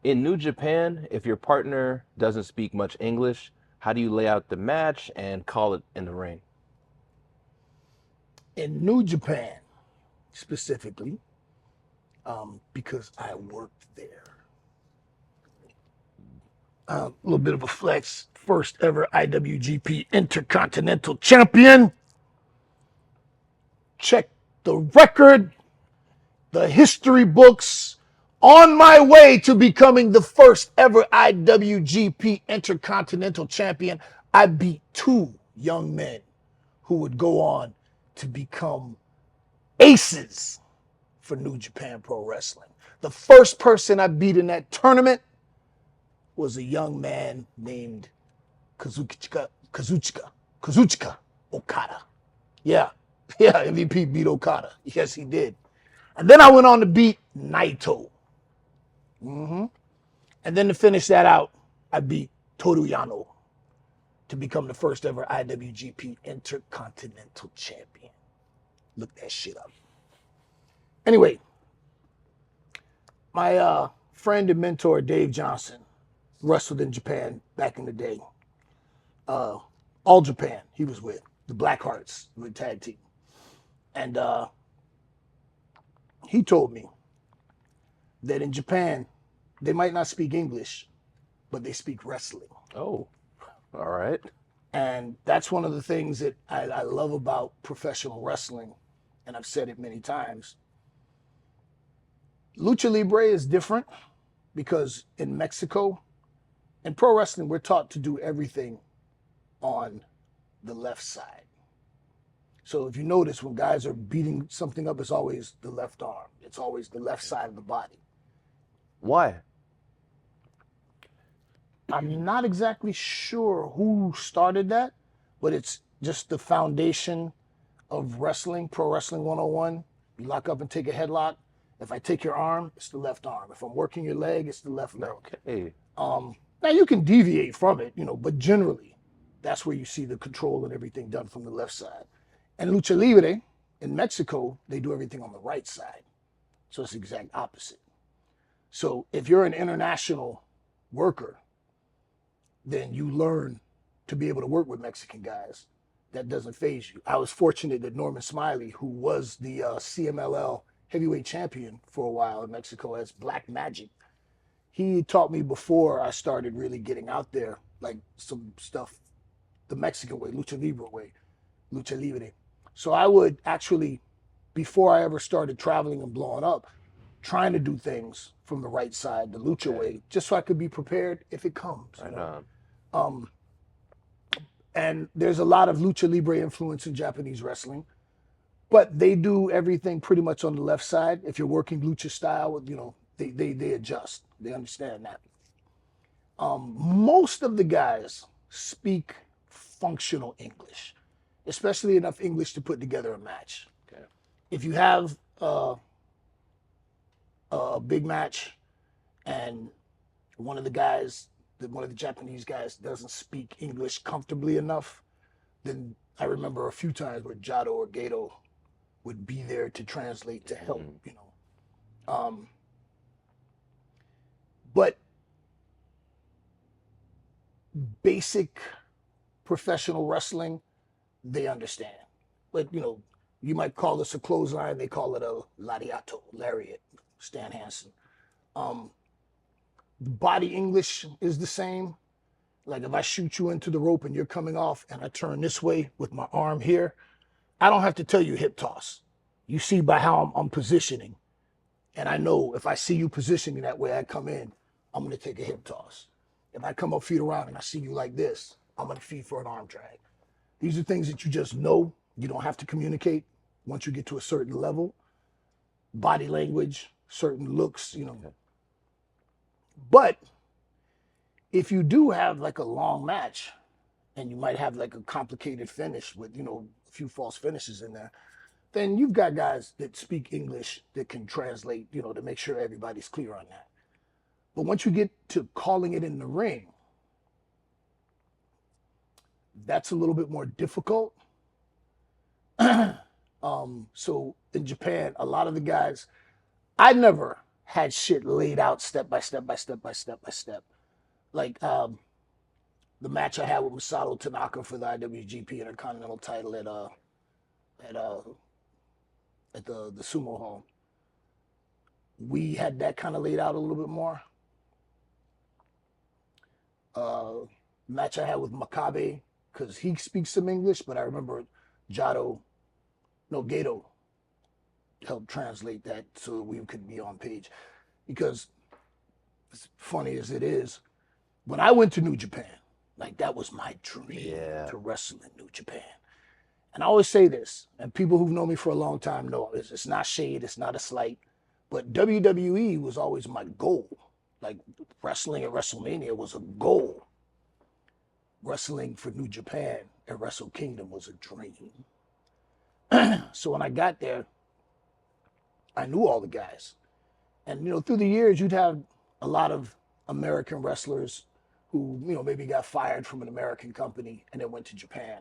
In New Japan, if your partner doesn't speak much English, how do you lay out the match and call it in the ring? In New Japan, specifically, because I worked there. A little bit of a flex. First ever IWGP Intercontinental Champion. Check the record, the history books. On my way to becoming the first ever IWGP Intercontinental Champion, I beat two young men who would go on to become aces for New Japan Pro Wrestling. The first person I beat in that tournament was a young man named Kazuchika Okada. Yeah, yeah, MVP beat Okada. Yes, he did. And then I went on to beat Naito. And then to finish that out, I beat Toru Yano to become the first ever IWGP Intercontinental Champion. Look that shit up. Anyway, my friend and mentor, Dave Johnson, wrestled in Japan back in the day. All Japan, he was with. The Blackhearts, with tag team. And he told me that in Japan, they might not speak English, but they speak wrestling. Oh, all right. And that's one of the things that I love about professional wrestling. And I've said it many times. Lucha Libre is different because in Mexico, in pro wrestling, we're taught to do everything on the left side. So if you notice, when guys are beating something up, it's always the left arm. It's always the left side of the body. Why? I'm not exactly sure who started that, but it's just the foundation of wrestling, pro wrestling 101. You lock up and take a headlock. If I take your arm, it's the left arm. If I'm working your leg, it's the left leg. Okay. Now you can deviate from it, but generally, that's where you see the control and everything done from the left side. And Lucha Libre in Mexico, they do everything on the right side. So it's the exact opposite. So if you're an international worker, then you learn to be able to work with Mexican guys. That doesn't phase you. I was fortunate that Norman Smiley, who was the CMLL heavyweight champion for a while in Mexico as Black Magic, he taught me before I started really getting out there, like some stuff, the Mexican way, lucha libre way, lucha libre. So I would actually, before I ever started traveling and blowing up, trying to do things from the right side, the lucha way, just so I could be prepared if it comes. Right on. And there's a lot of lucha libre influence in Japanese wrestling, but they do everything pretty much on the left side. If you're working lucha style, they adjust. They understand that. Most of the guys speak functional English, especially enough English to put together a match. Okay. If you have a big match and one of the guys, one of the Japanese guys doesn't speak English comfortably enough, then I remember a few times where Jado or Gato would be there to translate to help, But basic professional wrestling, they understand. But, you might call this a clothesline, they call it a lariat, Stan Hansen. Body English is the same. Like if I shoot you into the rope and you're coming off and I turn this way with my arm here, I don't have to tell you hip toss. You see by how I'm positioning. And I know if I see you positioning that way, I come in, I'm going to take a hip toss. If I come up feet around and I see you like this, I'm going to feed for an arm drag. These are things that you just know. You don't have to communicate once you get to a certain level. Body language, certain looks, But if you do have like a long match and you might have like a complicated finish with, a few false finishes in there, then you've got guys that speak English that can translate, to make sure everybody's clear on that. But once you get to calling it in the ring, that's a little bit more difficult. So in Japan, a lot of the guys, I never had shit laid out step by step by step by step by step. Like the match I had with Masato Tanaka for the IWGP Intercontinental title at the Sumo Hall. We had that kind of laid out a little bit more. Match I had with Makabe, because he speaks some English, but I remember Gato helped translate that so we could be on page. Because as funny as it is, when I went to New Japan, like that was my dream to wrestle in New Japan. And I always say this, and people who've known me for a long time know it's not shade, it's not a slight, but WWE was always my goal. Like wrestling at WrestleMania was a goal. Wrestling for New Japan at Wrestle Kingdom was a dream. So when I got there, I knew all the guys. And, through the years, you'd have a lot of American wrestlers who, maybe got fired from an American company and then went to Japan.